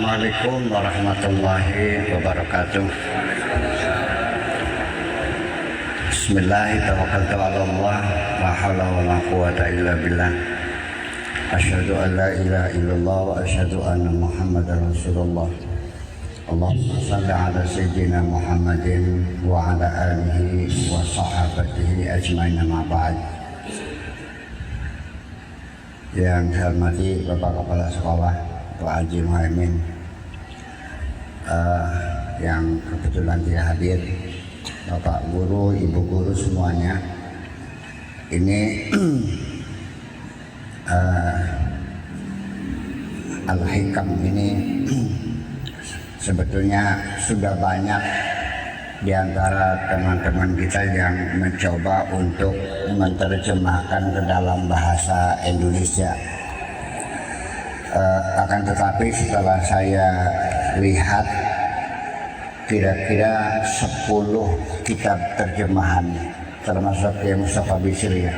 Assalamualaikum warahmatullahi wabarakatuh. Bismillahirrahmanirrahim. La haula wala quwata illa billah. Asyhadu an la ilaha illallah wa asyhadu anna Muhammadar Rasulullah. Allahumma shalli ala sayyidina Muhammadin wa ala alihi wa sahabatihi ajmain, amma ba'd. Yang saya hormati Bapak Kepala Sekolah Pak Haji Muhaimin, yang kebetulan tidak hadir, Bapak Guru, Ibu Guru semuanya. Ini Al-Hikam ini sebetulnya sudah banyak di antara teman-teman kita yang mencoba untuk menerjemahkan ke dalam bahasa Indonesia. Akan tetapi setelah saya lihat kira-kira 10 kitab terjemahan termasuk yang Mustafa Bisri ya,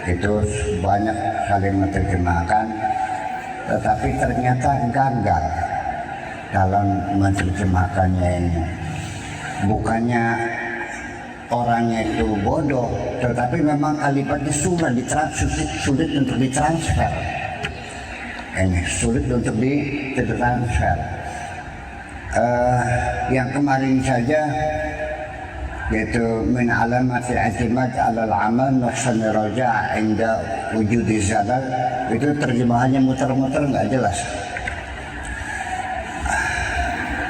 itu banyak saling menerjemahkan, tetapi ternyata gagal dalam menerjemahkannya ini. Bukannya orangnya itu bodoh, tetapi memang kalimatnya sulit untuk ditransfer. Ini sulit untuk ditransfer. Yang kemarin saja, yaitu min alamati i'timad 'alal amal nuhsan raja' inda wujudi zalal, itu terjemahannya muter-muter nggak jelas.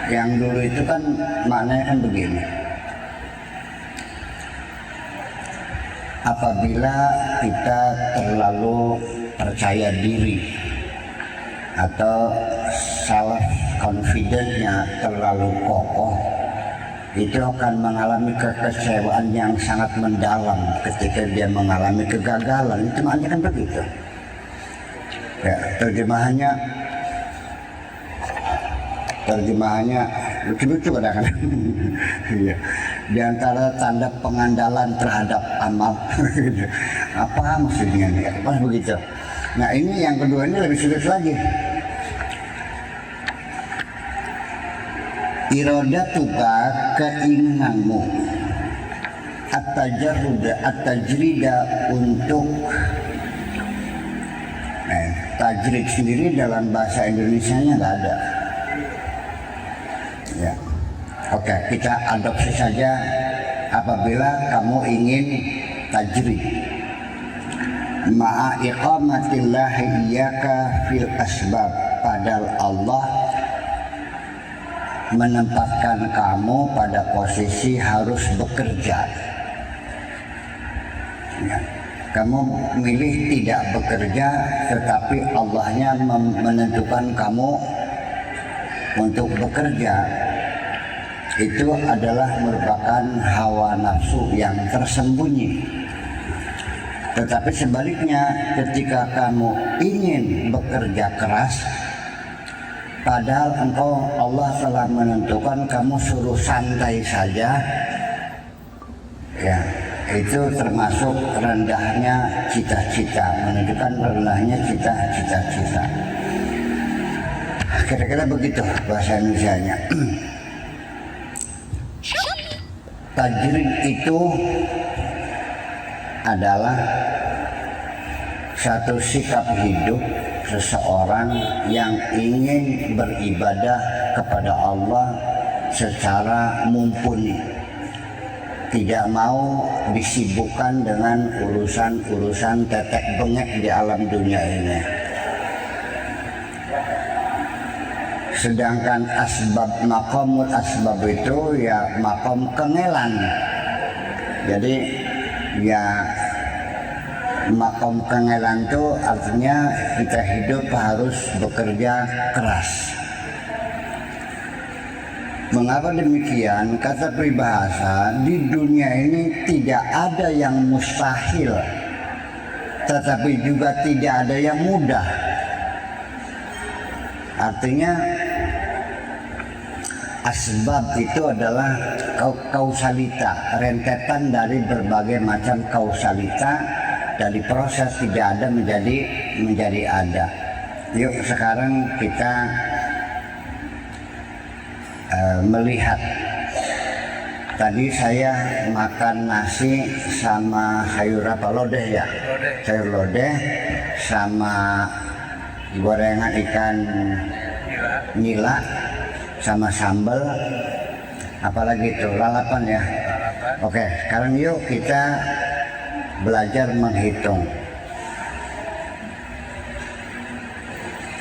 Yang dulu itu kan maknanya kan begini: apabila kita terlalu percaya diri atau self confidence-nya terlalu kokoh, itu akan mengalami kekecewaan yang sangat mendalam ketika dia mengalami kegagalan. Itu maknanya kan begitu ya. Terjemahannya lucu-lucu kadang-kadang. Iya. Di antara tanda pengandalan terhadap amal. Apa maksudnya nih? Apa begitu? Nah, ini yang kedua ini lebih sulit lagi. Iradatuka, keinginanmu, at-tajrida untuk tajrid sendiri dalam bahasa Indonesianya nggak ada. Ya, oke, kita adopsi saja. Apabila kamu ingin tajrid, ma'a iqamatillahi iyyaka fil asbab, padahal Allah menempatkan kamu pada posisi harus bekerja. Ya, kamu milih tidak bekerja, tetapi Allahnya menentukan kamu untuk bekerja. Itu adalah merupakan hawa nafsu yang tersembunyi. Tetapi sebaliknya, ketika kamu ingin bekerja keras, padahal Allah telah menentukan kamu suruh santai saja, ya, itu termasuk rendahnya cita-cita, menunjukkan rendahnya cita-cita. Kira-kira begitu bahasa Indonesianya. Tajrid itu adalah satu sikap hidup seseorang yang ingin beribadah kepada Allah secara mumpuni, tidak mau disibukkan dengan urusan-urusan tetek bengek di alam dunia ini. Sedangkan makomul asbab itu ya makom kengelan. Jadi ya makom kengelan itu artinya kita hidup harus bekerja keras. Mengapa demikian? Kata peribahasa, di dunia ini tidak ada yang mustahil, tetapi juga tidak ada yang mudah. Artinya asbab itu adalah kausalita, rentetan dari berbagai macam kausalita, dari proses tidak ada menjadi ada. Yuk sekarang kita melihat. Tadi saya makan nasi sama sayur apa, lodeh ya? Sayur lodeh sama gorengan ikan nila sama sambal, apalagi itu lalapan ya. Oke, sekarang yuk kita belajar menghitung.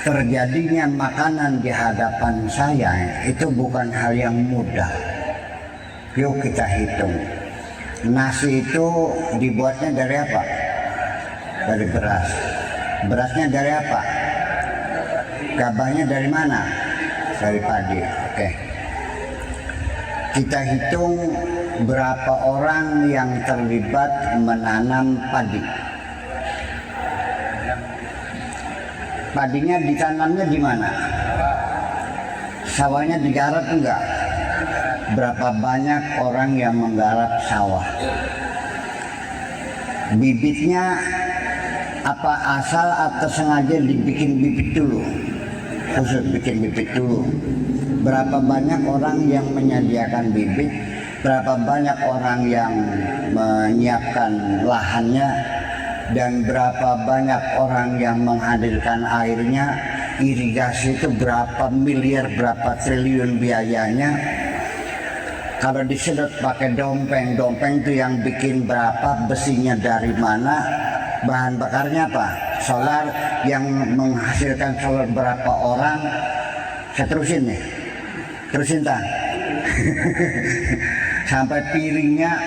Terjadinya makanan di hadapan saya itu bukan hal yang mudah. Yuk kita hitung. Nasi itu dibuatnya dari apa? Dari beras. Berasnya dari apa? Gabahnya dari mana? Dari padi. Oke. Kita hitung berapa orang yang terlibat menanam padi. Padinya ditanamnya di mana? Sawahnya digarap enggak? Berapa banyak orang yang menggarap sawah? Bibitnya apa asal atau sengaja dibikin bibit dulu? Khusus bikin bibit dulu. Berapa banyak orang yang menyediakan bibit? Berapa banyak orang yang menyiapkan lahannya? Dan berapa banyak orang yang menghadirkan airnya? Irigasi itu berapa miliar, berapa triliun biayanya? Kalau disedot pakai dompeng itu yang bikin berapa, besinya dari mana, bahan bakarnya apa, solar yang menghasilkan solar berapa orang. Saya terusin nih, terusin tak? Sampai piringnya,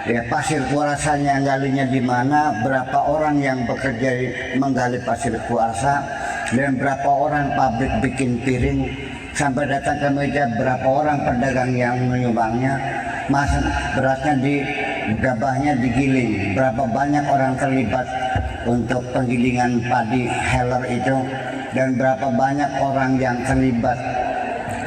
ya pasir kuarsanya galinya di mana, berapa orang yang bekerja menggali pasir kuarsa, dan berapa orang pabrik bikin piring. Sampai datang ke meja berapa orang pedagang yang menyumbangnya, masa berasnya di gabahnya digiling, berapa banyak orang terlibat untuk penggilingan padi heller itu, dan berapa banyak orang yang terlibat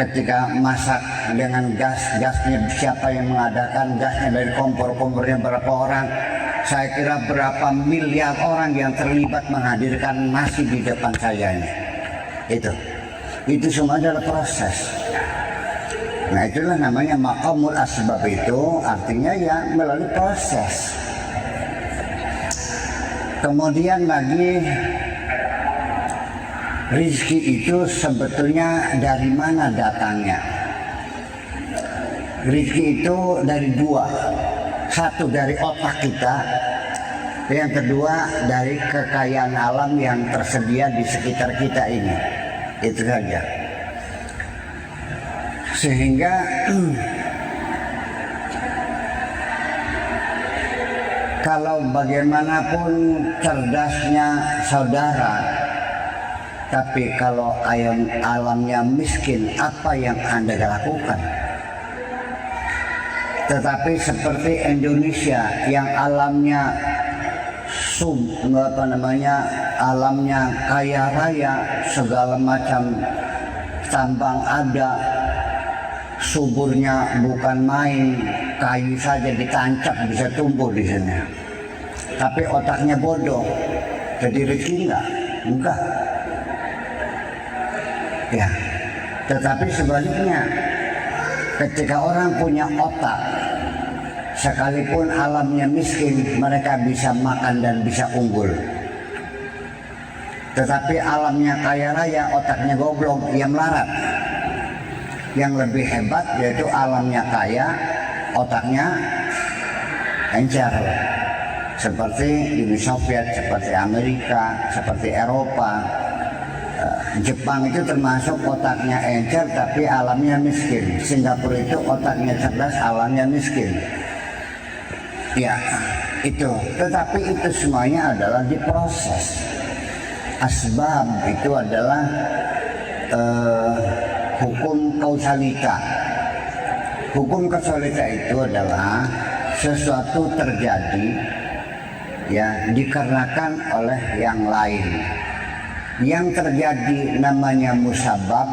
ketika masak dengan gasnya siapa yang mengadakan, gasnya dari kompornya berapa orang. Saya kira berapa miliar orang yang terlibat menghadirkan nasi di depan saya ini. Itu semua adalah proses. Nah itulah namanya maqamul asbab, itu artinya ya melalui proses. Kemudian lagi rezeki itu sebetulnya dari mana datangnya? Rezeki itu dari dua. Satu dari otak kita, yang kedua dari kekayaan alam yang tersedia di sekitar kita ini. Itu saja. Sehingga kalau bagaimanapun cerdasnya saudara, tapi kalau alamnya miskin, apa yang Anda lakukan? Tetapi seperti Indonesia yang alamnya alamnya kaya raya, segala macam tambang ada, suburnya bukan main, kayu saja ditancap bisa tumbuh di sini. Tapi otaknya bodoh, jadi rezeki enggak. Ya, tetapi sebaliknya, ketika orang punya otak, sekalipun alamnya miskin, mereka bisa makan dan bisa unggul. Tetapi alamnya kaya raya, otaknya goblok, ia melarat. Yang lebih hebat yaitu alamnya kaya, otaknya encer. Seperti Uni Soviet, seperti Amerika, seperti Eropa. Jepang itu termasuk otaknya encer tapi alamnya miskin. Singapura itu otaknya cerdas, alamnya miskin. Ya, itu. Tetapi itu semuanya adalah diproses. Asbab itu adalah hukum kausalita. Hukum kausalita itu adalah sesuatu terjadi ya dikarenakan oleh yang lain. Yang terjadi namanya musabab,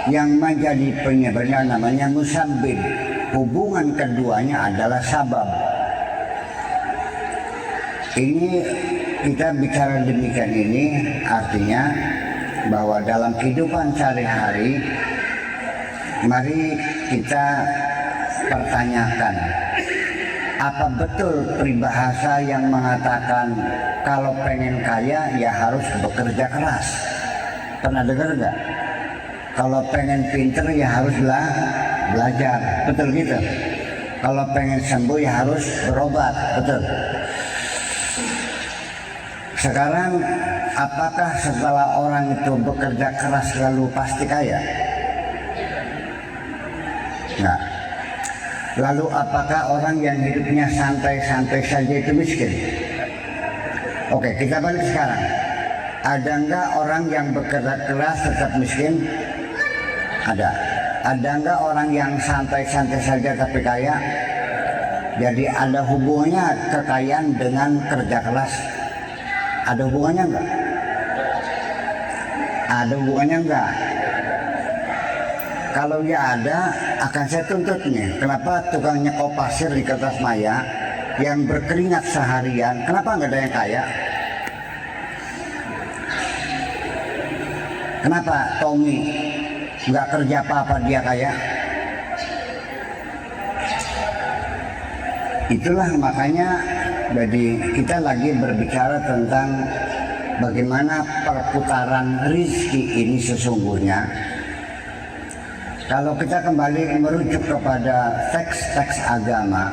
yang menjadi penyebabnya namanya musabbib. Hubungan keduanya adalah sabab. Ini kita bicara demikian ini artinya bahwa dalam kehidupan sehari-hari mari kita pertanyakan, apa betul peribahasa yang mengatakan kalau pengen kaya ya harus bekerja keras? Pernah dengar nggak? Kalau pengen pinter ya harus belajar, betul gitu? Kalau pengen sembuh ya harus berobat, betul? Sekarang apakah setelah orang itu bekerja keras lalu pasti kaya? Enggak. Lalu apakah orang yang hidupnya santai-santai saja itu miskin? Oke, kita balik sekarang. Ada enggak orang yang bekerja keras tetap miskin? Ada. Ada enggak orang yang santai-santai saja tapi kaya? Jadi ada hubungannya kekayaan dengan kerja keras? Ada hubungannya enggak? Ada hubungannya enggak? Kalau ya ada, akan saya tuntut nih. Kenapa tukang nyekop pasir di Kertas Maya yang berkeringat seharian, kenapa nggak ada yang kaya? Kenapa Tommy nggak kerja apa-apa dia kaya? Itulah makanya jadi kita lagi berbicara tentang bagaimana perputaran rizki ini sesungguhnya. Kalau kita kembali merujuk kepada teks-teks agama,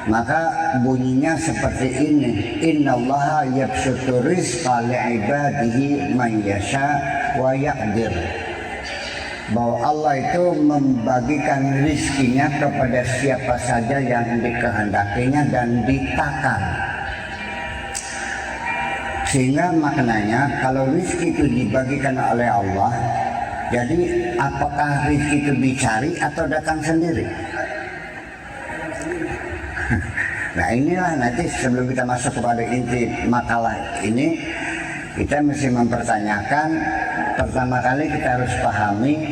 maka bunyinya seperti ini: innallaha yabsutu rizqa li'ibadihi man yasha wa yaqdir. Bahwa Allah itu membagikan rizkinya kepada siapa saja yang dikehendakinya dan ditakar. Sehingga maknanya kalau rizki itu dibagikan oleh Allah, jadi apakah rizki itu dicari atau datang sendiri? Nah inilah nanti sebelum kita masuk kepada inti makalah ini, kita mesti mempertanyakan. Pertama kali kita harus pahami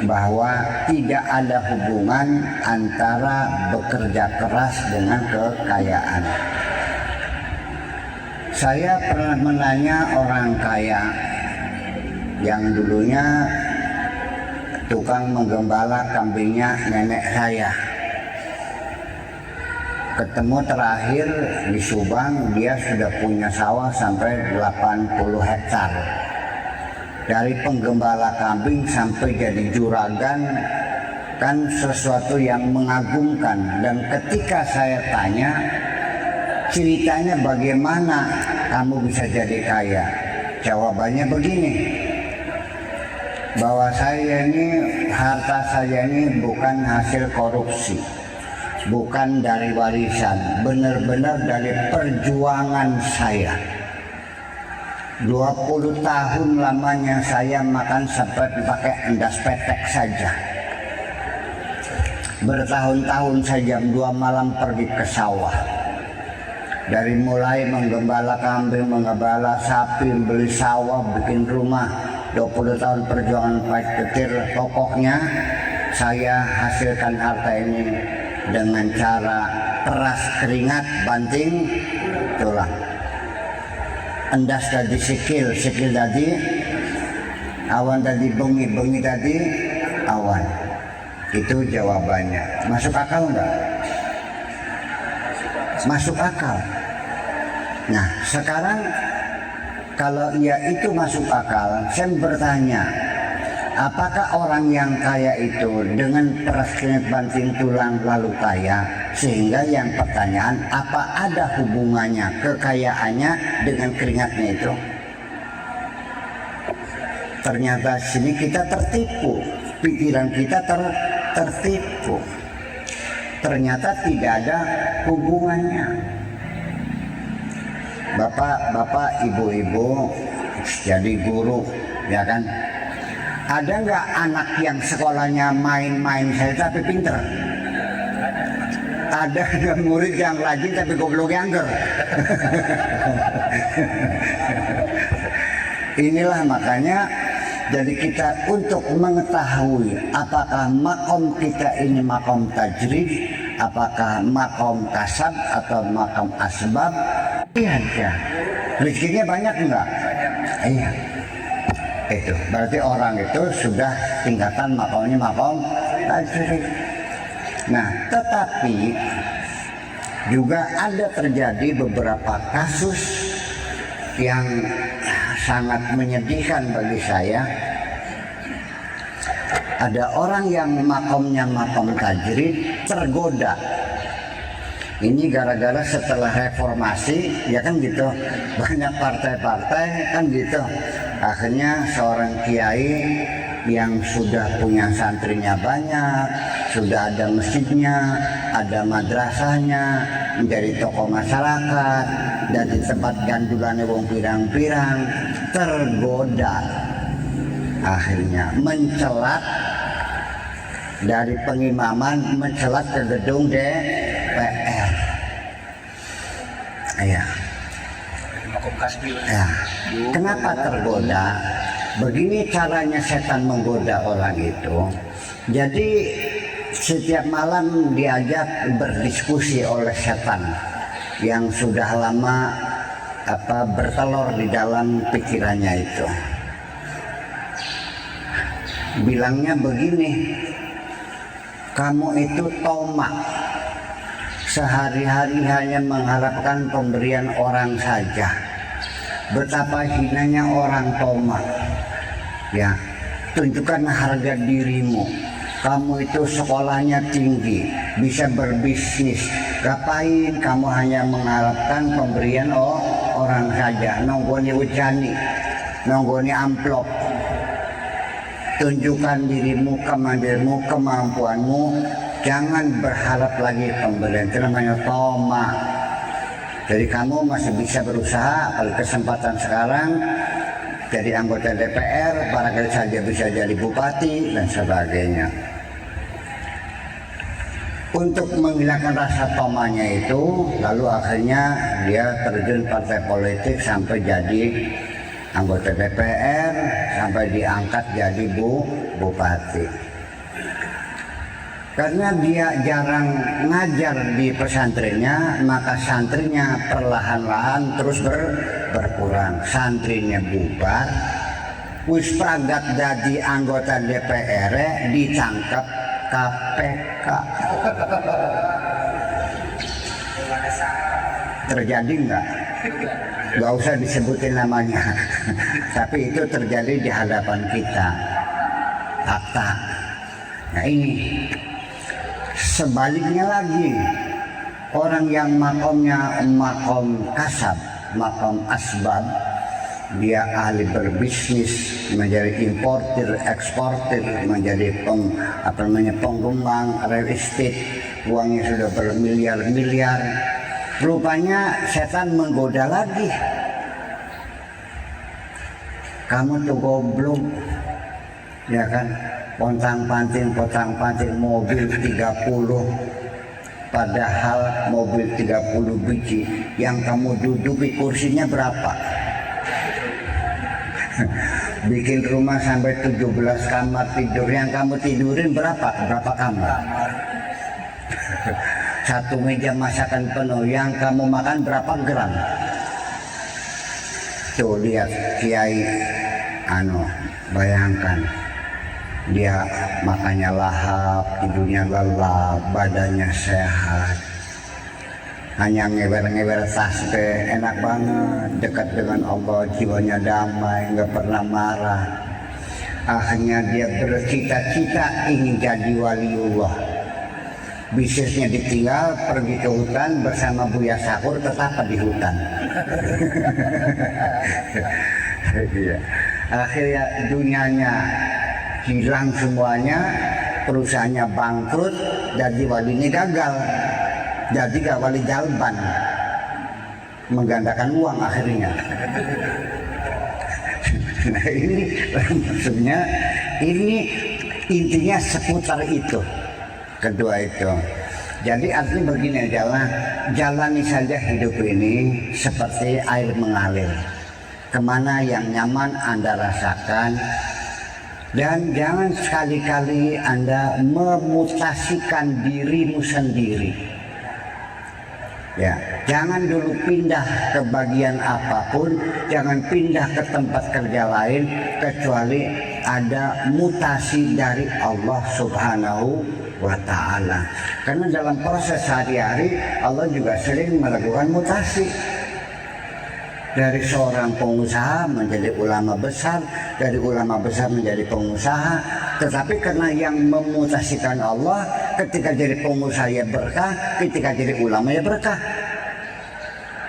bahwa tidak ada hubungan antara bekerja keras dengan kekayaan. Saya pernah menanya orang kaya yang dulunya tukang menggembala kambingnya nenek saya. Ketemu terakhir di Subang, dia sudah punya sawah sampai 80 hektar. Dari penggembala kambing sampai jadi juragan, kan sesuatu yang mengagumkan. Dan ketika saya tanya, ceritanya bagaimana kamu bisa jadi kaya? Jawabannya begini, bahwa saya ini, harta saya ini bukan hasil korupsi, bukan dari warisan, benar-benar dari perjuangan saya. 20 tahun lamanya saya makan seperti pakai endas petek saja. Bertahun-tahun saya jam 2 malam pergi ke sawah. Dari mulai menggembala kambing, menggembala sapi, beli sawah, bikin rumah. 20 tahun perjuangan pahit petir. Pokoknya saya hasilkan harta ini dengan cara peras keringat, banting tulang. Endas tadi sikil, sikil tadi awan, tadi bengi, bengi tadi awan. Itu jawabannya. Masuk akal enggak? Masuk akal. Nah sekarang kalau ya itu masuk akal, saya bertanya, apakah orang yang kaya itu dengan peras keringat banting tulang lalu kaya? Sehingga yang pertanyaan, apa ada hubungannya kekayaannya dengan keringatnya itu? Ternyata sini kita tertipu, pikiran kita tertipu. Ternyata tidak ada hubungannya. Bapak, ibu-ibu jadi guru, ya kan? Ada nggak anak yang sekolahnya main-main saja tapi pinter? Ada murid yang rajin tapi goblok angger. Inilah makanya jadi kita untuk mengetahui apakah makom kita ini makom tajrid, apakah makom kasab atau makom asbab. Lihat ya, rezekinya banyak enggak? Iya. Itu berarti orang itu sudah tingkatan makomnya makom tajrid. Nah, tetapi juga ada terjadi beberapa kasus yang sangat menyedihkan bagi saya. Ada orang yang makomnya makom tajrid tergoda. Ini gara-gara setelah reformasi, ya kan gitu, banyak partai-partai kan gitu. Akhirnya seorang kiai yang sudah punya santrinya banyak, sudah ada masjidnya, ada madrasahnya, menjadi tokoh masyarakat, dan ditempatkan juga wong pirang-pirang, tergoda. Akhirnya mencelat dari pengimaman, mencelat ke gedung DPR. Ya. Ya. Kenapa tergoda? Begini caranya setan menggoda orang itu. Jadi setiap malam diajak berdiskusi oleh setan yang sudah lama bertelur di dalam pikirannya itu. Bilangnya begini, kamu itu tomak, sehari-hari hanya mengharapkan pemberian orang saja. Betapa hinanya orang tomak. Ya, tunjukkan harga dirimu. Kamu itu sekolahnya tinggi, bisa berbisnis. Ngapain kamu hanya mengharapkan pemberian orang saja? Nonggoni ucani, nonggoni amplop. Tunjukkan dirimu, kemampuanmu. Jangan berharap lagi pemberian. Itu namanya tomak. Jadi kamu masih bisa berusaha, kalau kesempatan sekarang jadi anggota DPR, barangkali saja bisa jadi bupati dan sebagainya. Untuk menghilangkan rasa tomanya itu, lalu akhirnya dia terjun partai politik sampai jadi anggota DPR, sampai diangkat jadi bupati. Karena dia jarang ngajar di pesantrennya, maka santrinya perlahan-lahan terus berkurang. Santrinya bubar, wis pragat jadi anggota DPR ditangkap KPK. Terjadi enggak? Gak usah disebutin namanya. Tapi itu terjadi di hadapan kita. Fakta. Nah ini. Sebaliknya lagi, orang yang makomnya makom kasab, makom asbab, dia ahli berbisnis, menjadi importir, eksportir, menjadi pengembang real estate, uangnya sudah bermiliar-miliar. Rupanya setan menggoda lagi. Kamu tuh goblok, ya kan? Pontang-panting mobil 30, padahal mobil 30 biji yang kamu duduki kursinya berapa? Bikin rumah sampai 17 kamar tidur, yang kamu tidurin berapa kamar? Satu meja masakan penuh, yang kamu makan berapa gram? Tuh lihat Kiai bayangkan, dia makannya lahap, tidurnya lelap, badannya sehat, hanya ngewer-ngewer tasbih, enak banget, dekat dengan Allah, jiwanya damai, nggak pernah marah. Akhirnya dia bercita-cita ingin jadi waliullah. Bisnisnya ditinggal, pergi ke hutan bersama Buya Sakur, tetap di hutan. Akhirnya dunianya hilang semuanya, perusahaannya bangkrut, jadi walinya gagal, jadi gak wali jalban, menggandakan uang akhirnya. Nah ini maksudnya, ini intinya seputar itu, kedua itu. Jadi artinya begini adalah, jalani saja hidup ini seperti air mengalir, kemana yang nyaman Anda rasakan. Dan jangan sekali-kali Anda memutasikan dirimu sendiri. Ya, jangan dulu pindah ke bagian apapun, jangan pindah ke tempat kerja lain kecuali ada mutasi dari Allah Subhanahu wa ta'ala. Karena dalam proses sehari-hari Allah juga sering melakukan mutasi. Dari seorang pengusaha menjadi ulama besar, dari ulama besar menjadi pengusaha. Tetapi karena yang memutasikan Allah, ketika jadi pengusaha ya berkah, ketika jadi ulama ya berkah.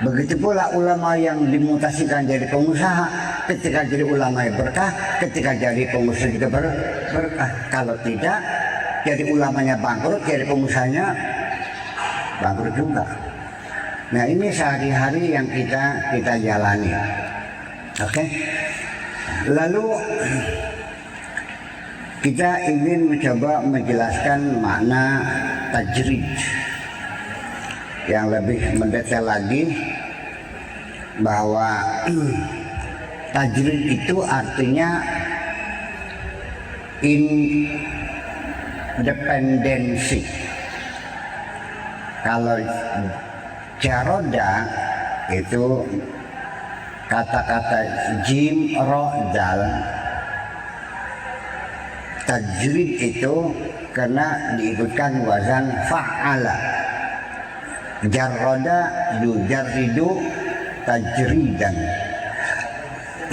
Begitu pula ulama yang dimutasikan jadi pengusaha, ketika jadi ulama ya berkah, ketika jadi pengusaha juga berkah. Kalau tidak, jadi ulamanya bangkrut, jadi pengusahanya bangkrut juga. Nah, ini sehari-hari yang kita jalani. Oke. Lalu kita ingin mencoba menjelaskan makna tajrid yang lebih mendetail lagi, bahwa tajrid itu artinya independensi. Kalau jaroda itu kata-kata jim ro dal, tajrid itu karena diikutkan wazan fa'ala. Jarroda yujarridu tajridan,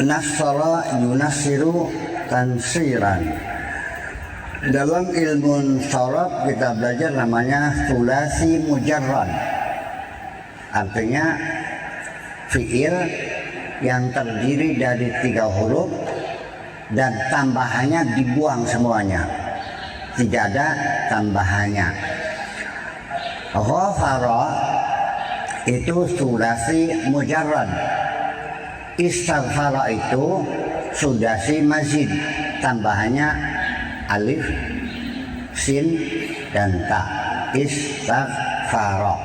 nasara yunasiru tansiran. Dalam ilmu sharaf kita belajar namanya sulasi mujarrad. Artinya fiil yang terdiri dari 3 huruf dan tambahannya dibuang semuanya, tidak ada tambahannya. Ghafara itu sulasi mujarrad, istaghfara itu sulasi mazid, tambahannya alif, sin, dan ta. Istaghfara.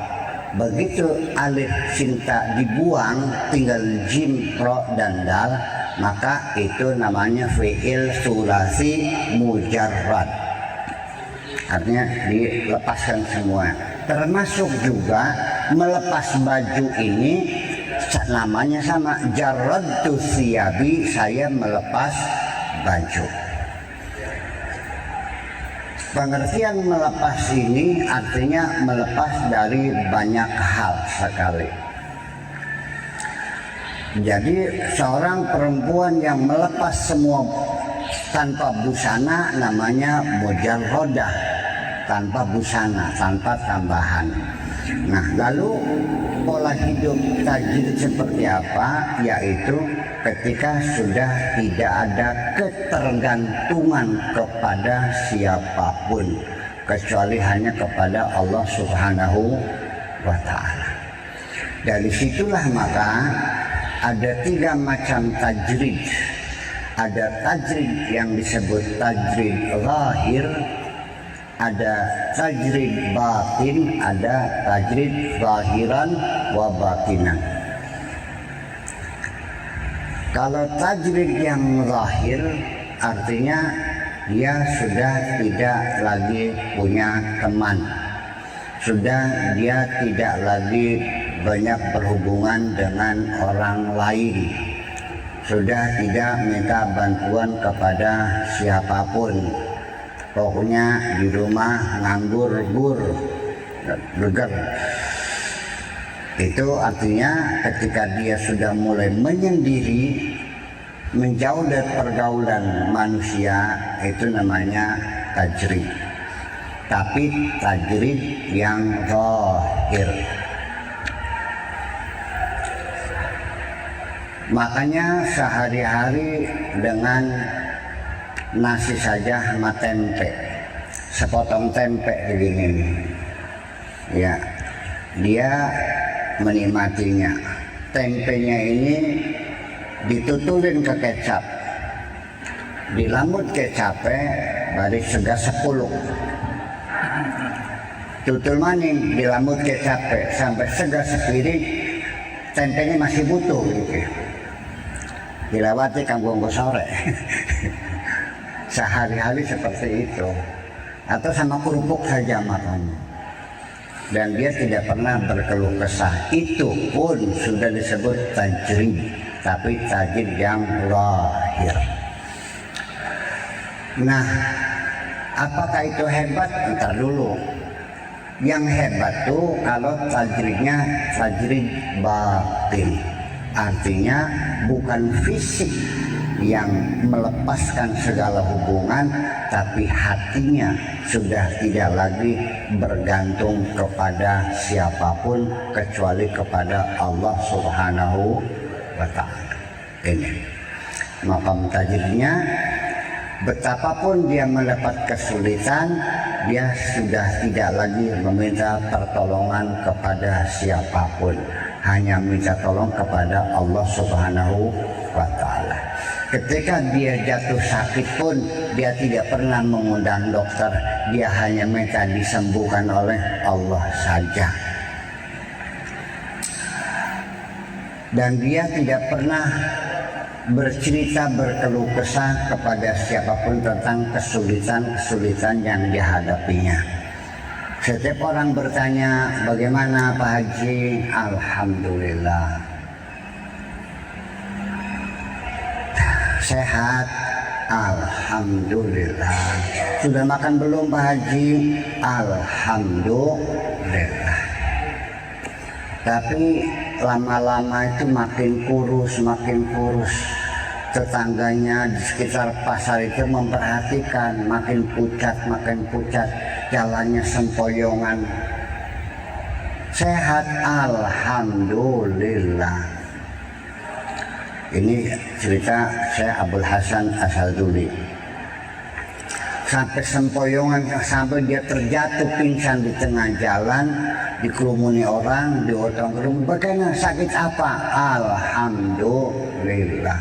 Begitu alif cinta dibuang, tinggal jim, ro, dan dal, maka itu namanya fi'il sulasi mujarrad. Artinya dilepaskan semua. Termasuk juga melepas baju ini namanya sama, jarradtu siyabi, saya melepas baju. Pengertian melepas ini artinya melepas dari banyak hal sekali. Jadi seorang perempuan yang melepas semua tanpa busana namanya mujarrodah, tanpa busana, tanpa tambahan. Nah, lalu pola hidup tajrid seperti apa? Yaitu ketika sudah tidak ada ketergantungan kepada siapapun kecuali hanya kepada Allah Subhanahu wa ta'ala. Dari situlah maka ada 3 macam tajrid. Ada tajrid yang disebut tajrid zahir, ada tajrid batin, ada tajrid zahiran wa batinan. Kalau tajrid yang zahir artinya dia sudah tidak lagi punya teman, sudah dia tidak lagi banyak berhubungan dengan orang lain, sudah tidak minta bantuan kepada siapapun. Pokoknya di rumah nganggur geger. Itu artinya ketika dia sudah mulai menyendiri, menjauh dari pergaulan manusia, itu namanya tajrid. Tapi tajrid yang zahir. Makanya sehari-hari dengan nasi saja sama tempe, sepotong tempe begini nih, ya, dia menikmatinya. Tempenya ini ditutulin ke kecap, dilamut kecapnya bari sega 10, tutul maning dilamut kecapnya sampai sega sepiring, tempenya masih butuh gitu. Dilewati kanggo sore. Sehari-hari seperti itu. Atau sama kerupuk saja makannya. dan dia tidak pernah berkeluh kesah. Itu pun sudah disebut tajrid, tapi tajrid yang lahir. Nah, apakah itu hebat? Ntar dulu. Yang hebat tuh kalau tajridnya tajrid batin, artinya bukan fisik yang melepaskan segala hubungan, tapi hatinya sudah tidak lagi bergantung kepada siapapun kecuali kepada Allah Subhanahu wa Ta'ala. Ini makam tajridnya, betapapun dia mendapat kesulitan, dia sudah tidak lagi meminta pertolongan kepada siapapun, hanya minta tolong kepada Allah Subhanahu wa Ta'ala. Ketika dia jatuh sakit pun dia tidak pernah mengundang dokter, dia hanya minta disembuhkan oleh Allah saja. Dan dia tidak pernah bercerita, berkeluh kesah kepada siapapun tentang kesulitan-kesulitan yang dihadapinya. Setiap orang bertanya, bagaimana Pak Haji? Alhamdulillah. Sehat, alhamdulillah. Sudah makan belum Pak Haji? Alhamdulillah. Tapi lama-lama itu makin kurus. Tetangganya di sekitar pasar itu memperhatikan, makin pucat, jalannya sempoyongan. Sehat, alhamdulillah. Ini cerita saya Abdul Hasan Asaduli. Sampai sempoyongan, sampai dia terjatuh pingsan di tengah jalan, dikerumuni orang, diotong kerumuni. Bagaimana, sakit apa? Alhamdulillah.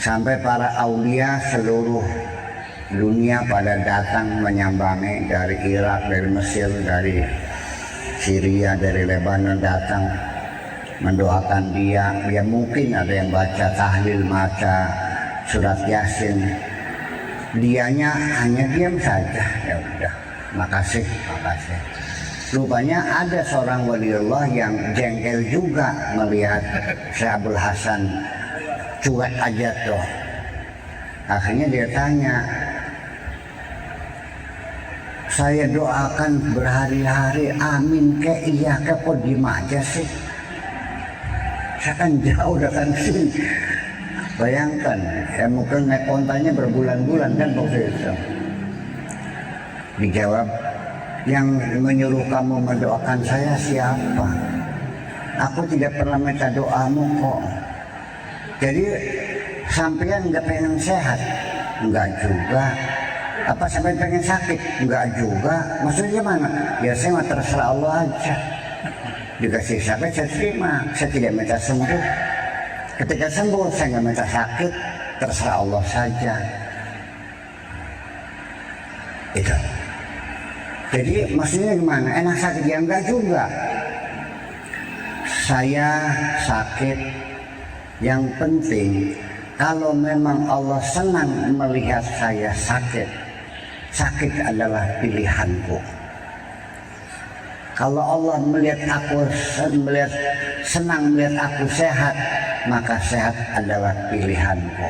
Sampai para aulia seluruh dunia pada datang menyambangi, dari Irak, dari Mesir, dari Syria, dari Lebanon datang mendoakan dia. Ya mungkin ada yang baca tahlil, baca surat Yasin, dianya hanya diam saja. Ya udah, makasih. Rupanya ada seorang waliullah yang jengkel juga melihat Syekh Abdul Hasan cuek aja tuh. Akhirnya dia tanya, saya doakan berhari-hari, amin ke iya ke, kok diem aja sih? Saya kan jauh datang sini. Bayangkan, ya mungkin naik kontanya berbulan-bulan kan waktu itu. Dijawab, yang menyuruh kamu mendoakan saya siapa? Aku tidak pernah minta doamu kok. Jadi sampean nggak pengen sehat? Enggak juga. Apa sampai pengen sakit? Enggak juga. Maksudnya mana? Ya saya mah terserah Allah aja. Dikasih sakit saya terima, saya tidak minta sembuh. Ketika sembuh saya nggak minta sakit, terserah Allah saja. Itu. Jadi maksudnya gimana? Enak sakit? Ya enggak juga. Saya sakit, yang penting kalau memang Allah senang melihat saya sakit, sakit adalah pilihanku. Kalau Allah senang melihat aku sehat, maka sehat adalah pilihanku.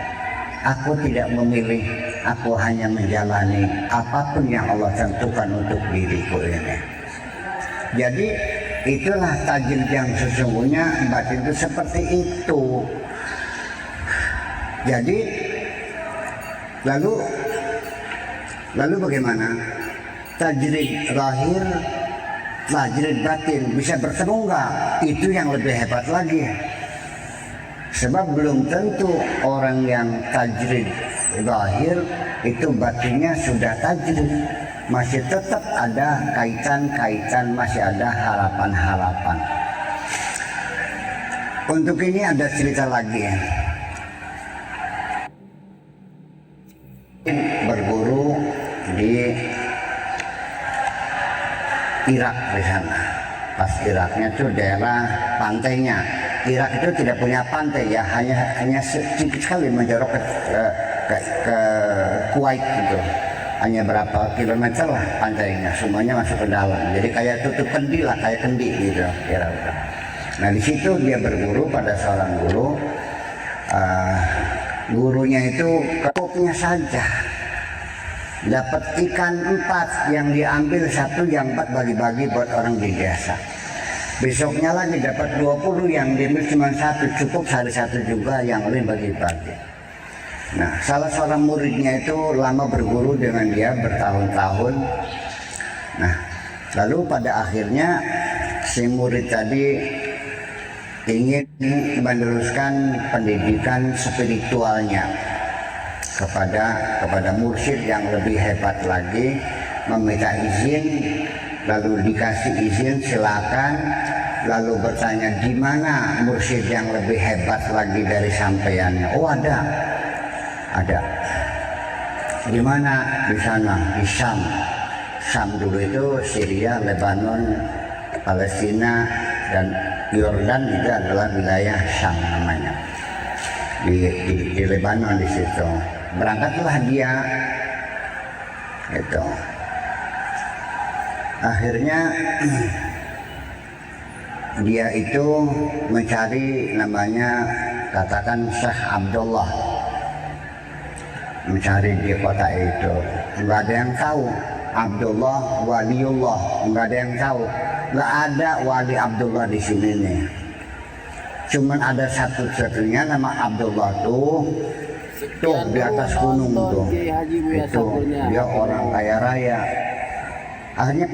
Aku tidak memilih, aku hanya menjalani apapun yang Allah tentukan untuk diriku ini. Jadi itulah tajrid yang sesungguhnya, batin itu seperti itu. Jadi lalu bagaimana? Tajrid lahir, tajrid batin bisa bertemu enggak? Itu yang lebih hebat lagi. Sebab belum tentu orang yang tajrid lahir itu batinnya sudah tajrid. Masih tetap ada kaitan-kaitan, masih ada harapan-harapan. Untuk ini ada cerita lagi. Berguru di Irak di sana. Pas Iraknya itu daerah pantainya. Irak itu tidak punya pantai ya, hanya sedikit sekali menjorok ke Kuwait gitu. hanya berapa kilometer lah pantainya, semuanya masuk ke dalam. Jadi kayak tutup kendi lah, kayak kendi gitu kira-kira. Nah di situ dia berguru pada seorang guru. Gurunya itu cukupnya saja dapat ikan 4 yang diambil 1, yang 4 bagi-bagi buat orang di desa. Besoknya lagi dapat 20 yang diambil cuma 1, cukup sehari 1 juga, yang lain bagi-bagi. Nah salah seorang muridnya itu lama berguru dengan dia bertahun-tahun. Nah lalu pada akhirnya si murid tadi ingin meneruskan pendidikan spiritualnya kepada mursyid yang lebih hebat lagi, meminta izin, lalu dikasih izin silakan, lalu bertanya di mana mursyid yang lebih hebat lagi dari sampeannya. Oh ada. Di mana? Di sana, di Syam. Syam dulu itu Syria, Lebanon, Palestina, dan Yordan itu adalah wilayah Syam namanya. Di Lebanon di situ. Berangkatlah dia. Itu. Akhirnya dia itu mencari namanya, katakan Syekh Abdullah, mencari di kota itu. Nggak ada yang tahu Abdullah waliullah, nggak ada yang tahu. Nggak ada wali Abdullah di sini nih. Cuman ada satu-satunya nama Abdullah tuh di atas gunung tuh. Itu dia orang kaya raya. Akhirnya